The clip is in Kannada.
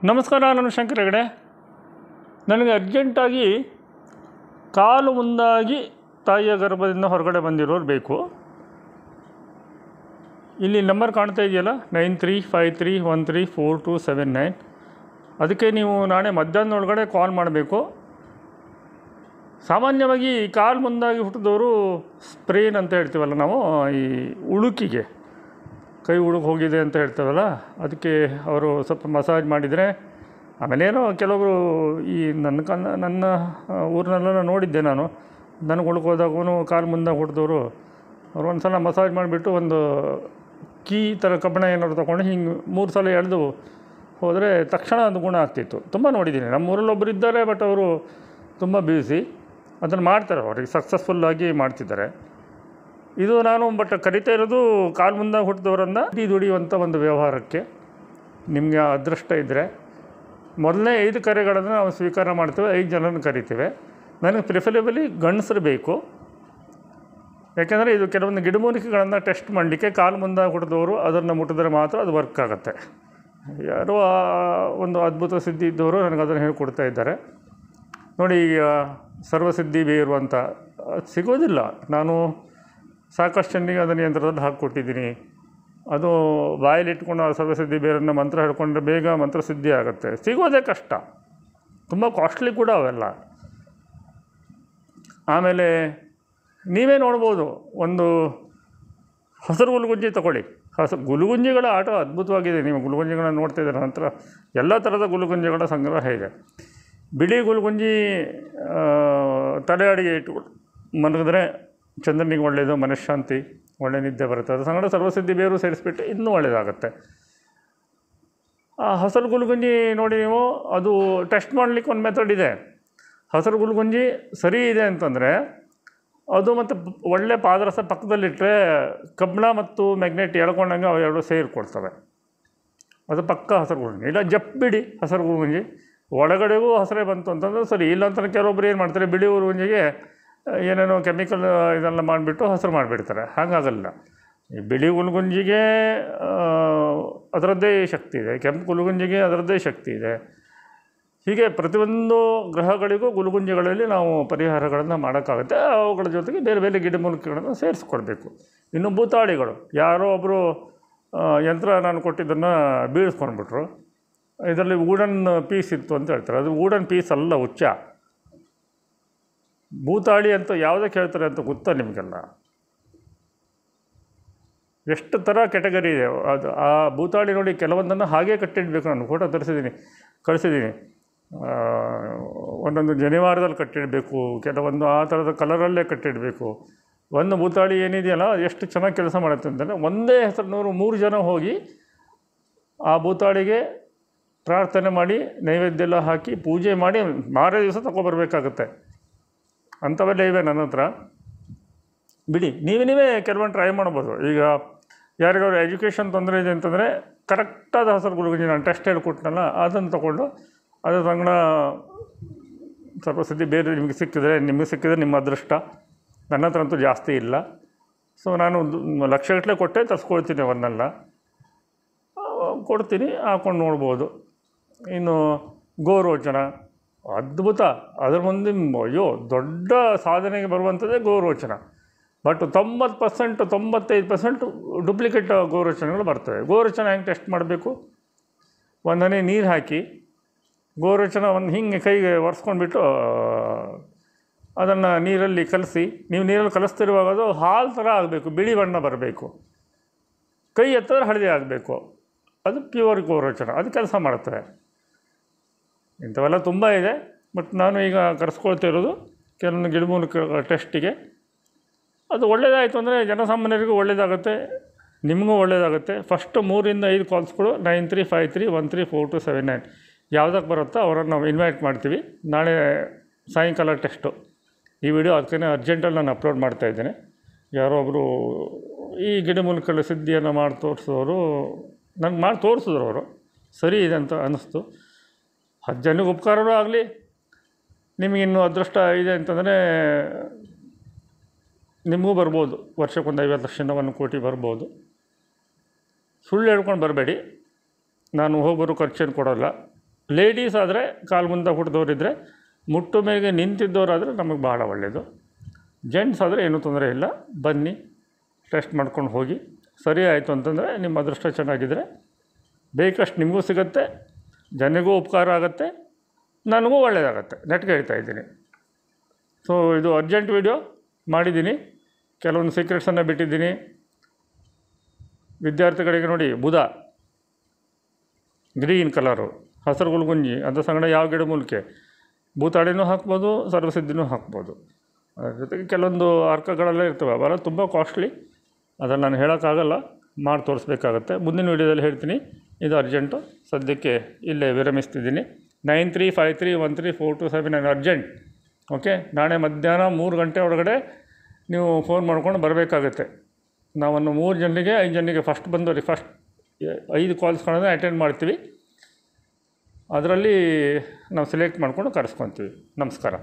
ನಮಸ್ಕಾರ, ನಾನು ಶಂಕರ್ ಹೆಗಡೆ. ನನಗೆ ಅರ್ಜೆಂಟಾಗಿ ಕಾಲು ಮುಂದಾಗಿ ತಾಯಿಯ ಗರ್ಭದಿಂದ ಹೊರಗಡೆ ಬಂದಿರೋರು ಬೇಕು. ಇಲ್ಲಿ ನಂಬರ್ ಕಾಣ್ತಾ ಇದೆಯಲ್ಲ, 9353134279. ಅದಕ್ಕೆ ನೀವು ನಾಳೆ ಮಧ್ಯಾಹ್ನದೊಳಗಡೆ ಕಾಲ್ ಮಾಡಬೇಕು. ಸಾಮಾನ್ಯವಾಗಿ ಕಾಲು ಮುಂದಾಗಿ ಹುಟ್ಟಿದವರು ಸ್ಪ್ರೇನ್ ಅಂತ ಹೇಳ್ತೀವಲ್ಲ ನಾವು, ಈ ಉಳುಕಿಗೆ ಕೈ ಉಳುಕು ಹೋಗಿದೆ ಅಂತ ಹೇಳ್ತೇವಲ್ಲ, ಅದಕ್ಕೆ ಅವರು ಸ್ವಲ್ಪ ಮಸಾಜ್ ಮಾಡಿದರೆ, ಆಮೇಲೇನೋ ಕೆಲವರು ಈ ನನ್ನ ಊರಿನೆಲ್ಲ ನೋಡಿದ್ದೆ ನಾನು. ನನಗೆ ಉಳ್ಕೋದಾಗೂ ಕಾಲು ಮುಂದಾಗಿ ಹುಟ್ಟಿದವರು ಅವ್ರು ಒಂದು ಸಲ ಮಸಾಜ್ ಮಾಡಿಬಿಟ್ಟು ಒಂದು ಕೀ ಥರ ಕಬ್ಬಣ ಏನಾದ್ರು ತೊಗೊಂಡು ಹಿಂಗೆ 3 ಸಲ ಎಳೆದು ಹೋದರೆ ತಕ್ಷಣ ಅದು ಗುಣ ಆಗ್ತಿತ್ತು. ತುಂಬ ನೋಡಿದ್ದೀನಿ. ನಮ್ಮ ಊರಲ್ಲಿ ಒಬ್ಬರು ಇದ್ದಾರೆ, ಬಟ್ ಅವರು ತುಂಬ ಬ್ಯೂಸಿ, ಅದನ್ನು ಮಾಡ್ತಾರೆ, ಅವ್ರಿಗೆ ಸಕ್ಸಸ್ಫುಲ್ಲಾಗಿ ಮಾಡ್ತಿದ್ದಾರೆ. ಇದು ನಾನು ಕರಿತಾ ಇರೋದು ಕಾಲು ಮುಂದಾಗಿ ಹುಟ್ಟಿದವರನ್ನು ದುಡಿಯುವಂಥ ಒಂದು ವ್ಯವಹಾರಕ್ಕೆ. ನಿಮಗೆ ಅದೃಷ್ಟ ಇದ್ದರೆ ಮೊದಲನೇ 5 ಕರೆಗಳನ್ನು ನಾವು ಸ್ವೀಕಾರ ಮಾಡ್ತೇವೆ, 5 ಜನರನ್ನು ಕರಿತೇವೆ. ನನಗೆ ಪ್ರಿಫರೇಬಲಿ ಗಂಡಸರು ಬೇಕು. ಯಾಕೆಂದರೆ ಇದು ಕೆಲವೊಂದು ಗಿಡಮೂಲಿಕೆಗಳನ್ನು ಟೆಸ್ಟ್ ಮಾಡಲಿಕ್ಕೆ ಕಾಲು ಮುಂದಾಗಿ ಹುಟ್ಟಿದವರು ಅದನ್ನು ಮುಟ್ಟಿದ್ರೆ ಮಾತ್ರ ಅದು ವರ್ಕ್ ಆಗುತ್ತೆ. ಯಾರೋ ಒಂದು ಅದ್ಭುತ ಸಿದ್ಧಿ ಇದ್ದವರು ನನಗೆ ಅದನ್ನು ಹೇಳ್ಕೊಡ್ತಾ ಇದ್ದಾರೆ. ನೋಡಿ, ಸರ್ವಸಿದ್ಧಿ ಬೇರು ಅಂತ ಸಿಗೋದಿಲ್ಲ. ನಾನು ಸಾಕಷ್ಟು ಜನರಿಗೆ ಅದನ್ನು ಯಂತ್ರದಲ್ಲಿ ಹಾಕಿಕೊಟ್ಟಿದ್ದೀನಿ. ಅದು ಬಾಯಲ್ಲಿ ಇಟ್ಕೊಂಡು ಆ ಸರ್ವಸಿದ್ಧಿ ಬೇರನ್ನು ಮಂತ್ರ ಹೇಳ್ಕೊಂಡ್ರೆ ಬೇಗ ಮಂತ್ರ ಸಿದ್ಧಿ ಆಗುತ್ತೆ. ಸಿಗೋದೇ ಕಷ್ಟ, ತುಂಬ ಕಾಸ್ಟ್ಲಿ ಕೂಡ ಅವೆಲ್ಲ. ಆಮೇಲೆ ನೀವೇ ನೋಡ್ಬೋದು, ಒಂದು ಹಸಿರು ಗುಲುಗುಂಜಿ ತೊಗೊಳ್ಳಿ. ಗುಲುಗುಂಜಿಗಳ ಆಟ ಅದ್ಭುತವಾಗಿದೆ. ನೀವು ಗುಲುಗುಂಜಿಗಳನ್ನು ನೋಡ್ತಾ ಇದ್ದೀರ. ನಂತರ ಎಲ್ಲ ಥರದ ಗುಲುಗುಂಜಿಗಳ ಸಂಗ್ರಹ ಇದೆ. ಬಿಳಿ ಗುಲುಗುಂಜಿ ತಲೆ ಅಡಿಗೆ ಇಟ್ಕೊಂಡು ಮಲಗಿದ್ರೆ ಚಂದ್ರನಿಗೆ ಒಳ್ಳೆಯದು, ಮನಃಶಾಂತಿ, ಒಳ್ಳೆ ನಿದ್ದೆ ಬರುತ್ತೆ. ಅದು ಸಂಗಡ ಸರ್ವಸಿದ್ಧಿ ಬೇರು ಸೇರಿಸ್ಬಿಟ್ಟು ಇನ್ನೂ ಒಳ್ಳೆಯದಾಗುತ್ತೆ. ಆ ಹಸಿರು ಗುಲುಗುಂಜಿ ನೋಡಿ ನೀವು, ಅದು ಟೆಸ್ಟ್ ಮಾಡಲಿಕ್ಕೆ ಒಂದು ಮೆಥಡ್ ಇದೆ. ಹಸಿರು ಗುಲುಗುಂಜಿ ಸರಿ ಇದೆ ಅಂತಂದರೆ ಅದು ಮತ್ತು ಒಳ್ಳೆ ಪಾದರಸ ಪಕ್ಕದಲ್ಲಿಟ್ಟರೆ ಕಬ್ಬಣ ಮತ್ತು ಮ್ಯಾಗ್ನೆಟ್ ಎಳ್ಕೊಂಡಂಗೆ ಅವು ಎರಡು ಸೇರಿಕೊಡ್ತವೆ. ಅದು ಪಕ್ಕ ಹಸಿರು ಗುಲುಗುಂಜಿ. ಇಲ್ಲ ಜಪ್ಪಿಡಿ ಹಸಿರು ಗುಲುಗುಂಜಿ ಒಳಗಡೆಗೂ ಹಸಿರೇ ಬಂತು ಅಂತಂದ್ರೆ ಸರಿ. ಇಲ್ಲಾಂತ ಕೆಲವೊಬ್ರು ಏನು ಮಾಡ್ತಾರೆ, ಬಿಳಿ ಗುಲುಗುಂಜಿಗೆ ಏನೇನೋ ಕೆಮಿಕಲ್ ಇದೆಲ್ಲ ಮಾಡಿಬಿಟ್ಟು ಹಸಿರು ಮಾಡಿಬಿಡ್ತಾರೆ. ಹಾಗಾಗಲ್ಲ. ಈ ಬಿಳಿ ಗುಲುಗುಂಜಿಗೆ ಅದರದ್ದೇ ಶಕ್ತಿ ಇದೆ, ಕೆಂಪು ಗುಲುಗುಂಜಿಗೆ ಅದರದ್ದೇ ಶಕ್ತಿ ಇದೆ. ಹೀಗೆ ಪ್ರತಿಯೊಂದು ಗ್ರಹಗಳಿಗೂ ಗುಲುಗುಂಜಿಗಳಲ್ಲಿ ನಾವು ಪರಿಹಾರಗಳನ್ನು ಮಾಡೋಕ್ಕಾಗುತ್ತೆ. ಅವುಗಳ ಜೊತೆಗೆ ಬೇರೆ ಬೇರೆ ಗಿಡಮೂಲಿಕೆಗಳನ್ನು ಸೇರಿಸ್ಕೊಳ್ಬೇಕು. ಇನ್ನು ಭೂತಾಳಿಗಳು, ಯಾರೋ ಒಬ್ಬರು ಯಂತ್ರ ನಾನು ಕೊಟ್ಟಿದ್ದನ್ನು ಬೀಳಿಸ್ಕೊಂಡ್ಬಿಟ್ರು. ಇದರಲ್ಲಿ ವೂಡನ್ ಪೀಸ್ ಇತ್ತು ಅಂತ ಹೇಳ್ತಾರೆ. ಅದು ವೂಡನ್ ಪೀಸ್ ಅಲ್ಲ, ಹುಚ್ಚ. ಭೂತಾಳಿ ಅಂತ ಯಾವುದಕ್ಕೆ ಹೇಳ್ತಾರೆ ಅಂತ ಗೊತ್ತಾ ನಿಮಗೆಲ್ಲ? ಎಷ್ಟು ಥರ ಕೆಟಗರಿ ಇದೆ ಅದು. ಆ ಭೂತಾಳಿ ನೋಡಿ, ಕೆಲವೊಂದನ್ನು ಹಾಗೇ ಕಟ್ಟಿಡಬೇಕು. ನಾನು ಫೋಟೋ ಕಳಿಸಿದ್ದೀನಿ. ಒಂದೊಂದು ಜನಿವಾರದಲ್ಲಿ ಕಟ್ಟಿಡಬೇಕು, ಕೆಲವೊಂದು ಆ ಥರದ ಕಲರಲ್ಲೇ ಕಟ್ಟಿಡಬೇಕು. ಒಂದು ಭೂತಾಳಿ ಏನಿದೆಯಲ್ಲ, ಎಷ್ಟು ಚೆನ್ನಾಗಿ ಕೆಲಸ ಮಾಡುತ್ತೆ ಅಂತಂದರೆ, ಒಂದೇ ಹೆಸರಿನವರು 3 ಜನ ಹೋಗಿ ಆ ಭೂತಾಳಿಗೆ ಪ್ರಾರ್ಥನೆ ಮಾಡಿ ನೈವೇದ್ಯ ಎಲ್ಲ ಹಾಕಿ ಪೂಜೆ ಮಾಡಿ ಮಾರೇ ದಿವಸ ತಗೊಬರ್ಬೇಕಾಗತ್ತೆ. ಅಂಥವೆಲ್ಲ ಇವೆ ನನ್ನ ಹತ್ರ. ಬಿಡಿ, ನೀವೇ ಕೆಲವೊಂದು ಟ್ರೈ ಮಾಡ್ಬೋದು. ಈಗ ಯಾರಿಗಾದ್ರು ಎಜುಕೇಷನ್ ತೊಂದರೆ ಇದೆ ಅಂತಂದರೆ ಕರೆಕ್ಟಾದ ಹಸಿರು ಗುಲುಗುಂಜಿ ನಾನು ಟೆಸ್ಟ್ ಹೇಳ್ಕೊಟ್ನಲ್ಲ, ಅದನ್ನು ತೊಗೊಂಡು ಅದ್ರ ಸಂಗಡ ಸರ್ವಸಿದ್ಧಿ ಬೇರೆ ನಿಮಗೆ ಸಿಕ್ಕಿದ್ರೆ ನಿಮ್ಮ ಅದೃಷ್ಟ. ನನ್ನ ಹತ್ರ ಅಂತೂ ಜಾಸ್ತಿ ಇಲ್ಲ. ಸೊ ನಾನು ಲಕ್ಷಗಟ್ಟಲೆ ಕೊಟ್ಟೆ ತರಿಸ್ಕೊಳ್ತೀನಿ. ಅವನ್ನೆಲ್ಲ ಕೊಡ್ತೀನಿ, ಹಾಕ್ಕೊಂಡು ನೋಡ್ಬೋದು. ಇನ್ನು ಗೋರೋಚನ ಅದ್ಭುತ. ಅದ್ರ ಮುಂದೆ ದೊಡ್ಡ ಸಾಧನೆಗೆ ಬರುವಂಥದ್ದೇ ಗೋರೋಚನ. ಬಟ್ 90% 95% ಡೂಪ್ಲಿಕೇಟ್ ಗೋರೋಚನಗಳು ಬರ್ತವೆ. ಗೋರೋಚನ ಹೆಂಗೆ ಟೆಸ್ಟ್ ಮಾಡಬೇಕು? ಒಂದು ಹನಿ ನೀರು ಹಾಕಿ ಗೋರೋಚನ ಒಂದು ಹಿಂಗೆ ಕೈಗೆ ಒರೆಸ್ಕೊಂಡ್ಬಿಟ್ಟು ಅದನ್ನು ನೀರಲ್ಲಿ ಕಲಸಿ, ನೀವು ನೀರಲ್ಲಿ ಕಲಿಸ್ತಿರುವಾಗ ಅದು ಹಾಲು ಥರ ಆಗಬೇಕು, ಬಿಳಿ ಬಣ್ಣ ಬರಬೇಕು, ಕೈ ಎತ್ತಿದ್ರೆ ಹಳದಿ ಆಗಬೇಕು. ಅದು ಪ್ಯೂರ್ ಗೋರೋಚನ. ಅದು ಕೆಲಸ ಮಾಡುತ್ತೆ. ಇಂಥವೆಲ್ಲ ತುಂಬ ಇದೆ. ಬಟ್ ನಾನು ಈಗ ಕರೆಸ್ಕೊಳ್ತಿರೋದು ಕೆಲವೊಂದು ಗಿಡಮೂಲಿಕೆ ಟೆಸ್ಟಿಗೆ. ಅದು ಒಳ್ಳೆಯದಾಯಿತು ಅಂದರೆ ಜನಸಾಮಾನ್ಯರಿಗೂ ಒಳ್ಳೆಯದಾಗುತ್ತೆ, ನಿಮಗೂ ಒಳ್ಳೆಯದಾಗುತ್ತೆ. ಫಸ್ಟ್ 3 ರಿಂದ 5 ಕಾಲ್ಸ್ಗಳು 9353134279 ಯಾವುದಕ್ಕೆ ಬರುತ್ತೋ ಅವರನ್ನು ನಾವು ಇನ್ವೈಟ್ ಮಾಡ್ತೀವಿ. ನಾಳೆ ಸಾಯಂಕಾಲ ಟೆಸ್ಟು. ಈ ವಿಡಿಯೋ ಅದಕ್ಕೆ ಅರ್ಜೆಂಟಲ್ಲಿ ನಾನು ಅಪ್ಲೋಡ್ ಮಾಡ್ತಾಯಿದ್ದೇನೆ. ಯಾರೋ ಒಬ್ಬರು ಈ ಗಿಡಮೂಲಿಕೆಗಳ ಸಿದ್ಧಿಯನ್ನು ಮಾಡಿ ತೋರಿಸೋರು ನನಗೆ ಮಾಡಿ ತೋರಿಸಿದ್ರು. ಅವರು ಸರಿ ಇದೆ ಅಂತ ಅನ್ನಿಸ್ತು. 10 ಜನಕ್ಕೆ ಉಪಕಾರವೂ ಆಗಲಿ. ನಿಮಗಿನ್ನೂ ಅದೃಷ್ಟ ಇದೆ ಅಂತಂದರೆ ನಿಮಗೂ ಬರ್ಬೋದು. ವರ್ಷಕ್ಕೊಂದು 50 ಲಕ್ಷದಿಂದ 1 ಕೋಟಿ ಬರ್ಬೋದು. ಸುಳ್ಳು ಹೇಳ್ಕೊಂಡು ಬರಬೇಡಿ. ನಾನು ಹೋಗಿ ಬರೋ ಖರ್ಚೇನು ಕೊಡೋಲ್ಲ. ಲೇಡೀಸ್ ಆದರೆ ಕಾಲು ಮುಂದೆ ಹುಟ್ಟಿದವರಿದ್ದರೆ ಮುಟ್ಟು ಮೇಲೆಗೆ ನಿಂತಿದ್ದವರಾದರೆ ನಮಗೆ ಭಾಳ ಒಳ್ಳೆಯದು. ಜೆಂಟ್ಸ್ ಆದರೆ ಏನೂ ತೊಂದರೆ ಇಲ್ಲ, ಬನ್ನಿ ಟೆಸ್ಟ್ ಮಾಡ್ಕೊಂಡು ಹೋಗಿ. ಸರಿ ಆಯಿತು ಅಂತಂದರೆ ನಿಮ್ಮ ಅದೃಷ್ಟ ಚೆನ್ನಾಗಿದ್ದರೆ ಬೇಕಷ್ಟು ನಿಮಗೂ ಸಿಗುತ್ತೆ, ಜನರಿಗೂ ಉಪಕಾರ ಆಗುತ್ತೆ, ನನಗೂ ಒಳ್ಳೆಯದಾಗತ್ತೆ. ನೆಟ್ಗೆ ಹೇಳ್ತಾ ಇದ್ದೀನಿ. ಸೊ ಇದು ಅರ್ಜೆಂಟ್ ವೀಡಿಯೋ ಮಾಡಿದ್ದೀನಿ, ಕೆಲವೊಂದು ಸೀಕ್ರೆಟ್ಸನ್ನು ಬಿಟ್ಟಿದ್ದೀನಿ. ವಿದ್ಯಾರ್ಥಿಗಳಿಗೆ ನೋಡಿ, ಬುಧ ಗ್ರೀನ್ ಕಲರು, ಹಸಿರು ಗುಲ್ಗುಂಜಿ ಅಂತ ಸಂಗಡ ಯಾವ ಗಿಡ ಮೂಲಿಕೆ, ಭೂತಾಳಿನೂ ಹಾಕ್ಬೋದು, ಸರ್ವಸಿದ್ಧಿನೂ ಹಾಕ್ಬೋದು. ಅದ್ರ ಜೊತೆಗೆ ಕೆಲವೊಂದು ಅರ್ಕಗಳೆಲ್ಲ ಇರ್ತವೆ, ಅವೆಲ್ಲ ತುಂಬ ಕಾಸ್ಟ್ಲಿ, ಅದನ್ನು ನಾನು ಹೇಳೋಕ್ಕಾಗಲ್ಲ, ಮಾಡಿ ತೋರಿಸ್ಬೇಕಾಗತ್ತೆ. ಮುಂದಿನ ವೀಡಿಯೋದಲ್ಲಿ ಹೇಳ್ತೀನಿ. ಇದು ಅರ್ಜೆಂಟು, ಸದ್ಯಕ್ಕೆ ಇಲ್ಲೇ ವಿರಮಿಸ್ತಿದ್ದೀನಿ. 9353134279 ಅರ್ಜೆಂಟ್. ಓಕೆ, ನಾಳೆ ಮಧ್ಯಾಹ್ನ 3 ಗಂಟೆ ಒಳಗಡೆ ನೀವು ಫೋನ್ ಮಾಡ್ಕೊಂಡು ಬರಬೇಕಾಗತ್ತೆ. ನಾವನ್ನು 3 ಜನರಿಗೆ 5 ಜನರಿಗೆ ಫಸ್ಟ್ ಬಂದವರಿಗೆ ಫಸ್ಟ್ 5 ಕಾಲ್ಸ್ಗಳನ್ನು ಅಟೆಂಡ್ ಮಾಡ್ತೀವಿ. ಅದರಲ್ಲಿ ನಾವು ಸೆಲೆಕ್ಟ್ ಮಾಡ್ಕೊಂಡು ಕರೆಸ್ಕೊತೀವಿ. ನಮಸ್ಕಾರ.